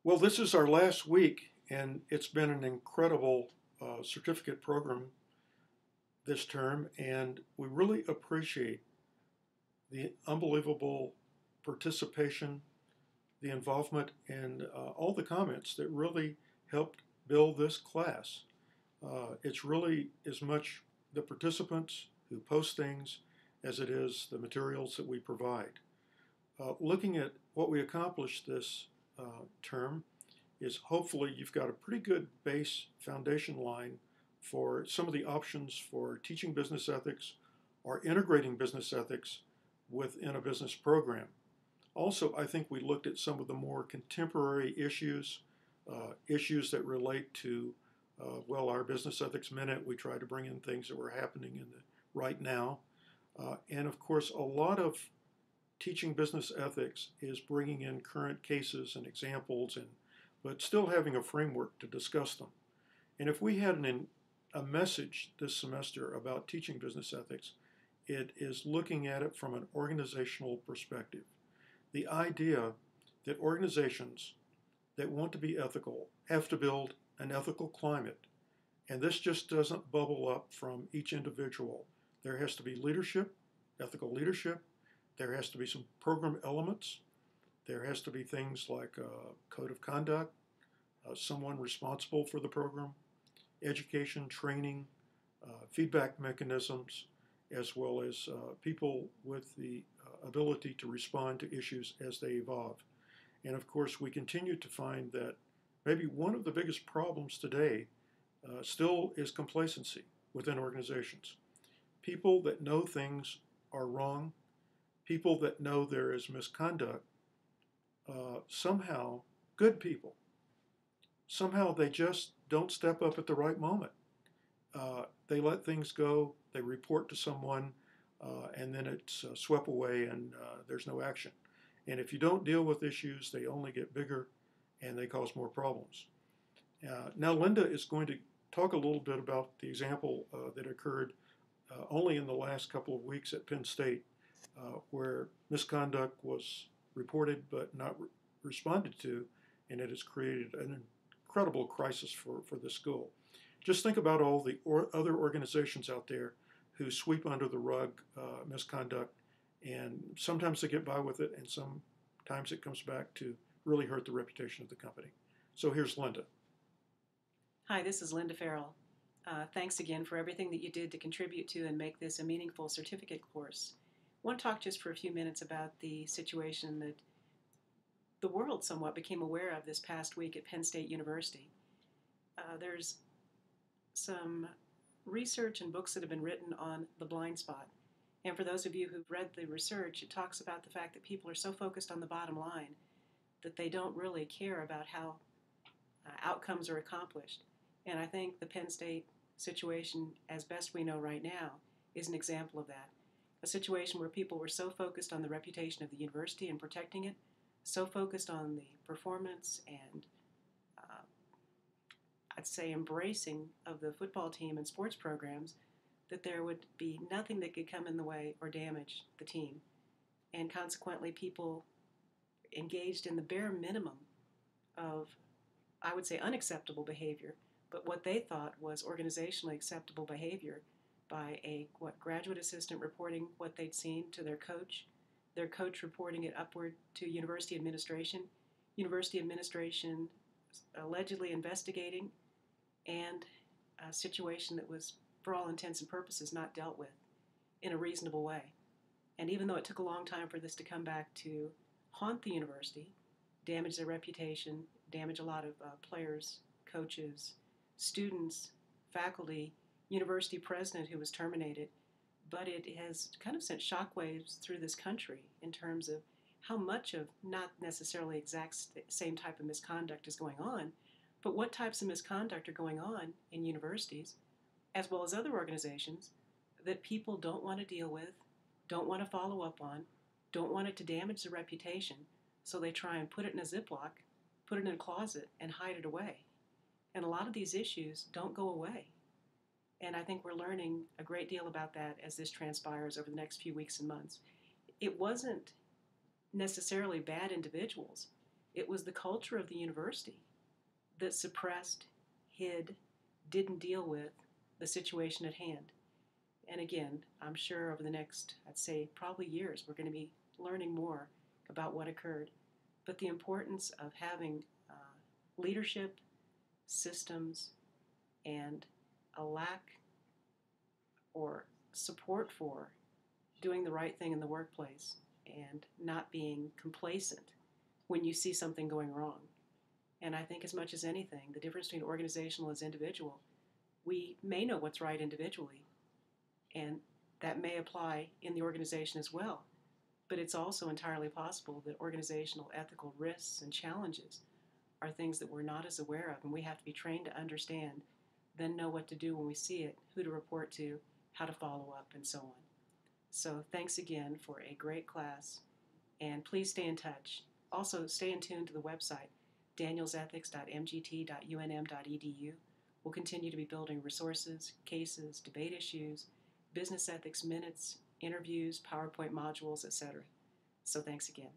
Well, this is our last week, and it's been an incredible certificate program this term, and we really appreciate the unbelievable participation, the involvement, and all the comments that really helped build this class. It's really as much the participants who post things as it is the materials that we provide. Looking at what we accomplished this term, is hopefully you've got a pretty good base foundation line for some of the options for teaching business ethics or integrating business ethics within a business program. Also, I think we looked at some of the more contemporary issues, issues that relate to, our Business Ethics Minute. We tried to bring in things that were happening in the right now. And of course, a lot of teaching business ethics is bringing in current cases and examples, but still having a framework to discuss them. And if we had a message this semester about teaching business ethics, it is looking at it from an organizational perspective. The idea that organizations that want to be ethical have to build an ethical climate. And this just doesn't bubble up from each individual. There has to be leadership, ethical leadership. There has to be some program elements. There has to be things like a code of conduct, someone responsible for the program, education, training, feedback mechanisms, as well as people with the ability to respond to issues as they evolve. And of course, we continue to find that maybe one of the biggest problems today still is complacency within organizations. People that know things are wrong, people that know there is misconduct, somehow, good people, somehow they just don't step up at the right moment. They let things go, they report to someone, and then it's swept away and there's no action. And if you don't deal with issues, they only get bigger and they cause more problems. Now, Linda is going to talk a little bit about the example that occurred only in the last couple of weeks at Penn State, where misconduct was reported but not responded to, and it has created an incredible crisis for the school. Just think about all the other organizations out there who sweep under the rug misconduct, and sometimes they get by with it, and sometimes it comes back to really hurt the reputation of the company. So here's Linda. Hi, this is Linda Farrell. Thanks again for everything that you did to contribute to and make this a meaningful certificate course. I want to talk just for a few minutes about the situation that the world somewhat became aware of this past week at Penn State University. There's some research and books that have been written on the blind spot. And for those of you who've read the research, it talks about the fact that people are so focused on the bottom line that they don't really care about how outcomes are accomplished. And I think the Penn State situation, as best we know right now, is an example of that. A situation where people were so focused on the reputation of the university and protecting it, so focused on the performance and I'd say embracing of the football team and sports programs, that there would be nothing that could come in the way or damage the team. And consequently, people engaged in the bare minimum of, I would say, unacceptable behavior, but what they thought was organizationally acceptable behavior by a graduate assistant reporting what they'd seen to their coach reporting it upward to university administration allegedly investigating, and a situation that was, for all intents and purposes, not dealt with in a reasonable way. And even though it took a long time for this to come back to haunt the university, damage their reputation, damage a lot of players, coaches, students, faculty, university president who was terminated, but it has kind of sent shockwaves through this country in terms of how much of not necessarily exact same type of misconduct is going on, but what types of misconduct are going on in universities, as well as other organizations, that people don't want to deal with, don't want to follow up on, don't want it to damage the reputation, so they try and put it in a Ziploc, put it in a closet, and hide it away. And a lot of these issues don't go away. And I think we're learning a great deal about that as this transpires over the next few weeks and months. It wasn't necessarily bad individuals. It was the culture of the university that suppressed, hid, didn't deal with the situation at hand. And again, I'm sure over the next, I'd say probably years, we're going to be learning more about what occurred. But the importance of having leadership, systems, and a lack or support for doing the right thing in the workplace and not being complacent when you see something going wrong. And I think, as much as anything, the difference between organizational and individual, we may know what's right individually, and that may apply in the organization as well. But it's also entirely possible that organizational ethical risks and challenges are things that we're not as aware of, and we have to be trained to understand, then know what to do when we see it, who to report to, how to follow up, and so on. So thanks again for a great class, and please stay in touch. Also, stay in tune to the website, danielsethics.mgt.unm.edu. We'll continue to be building resources, cases, debate issues, business ethics minutes, interviews, PowerPoint modules, etc. So thanks again.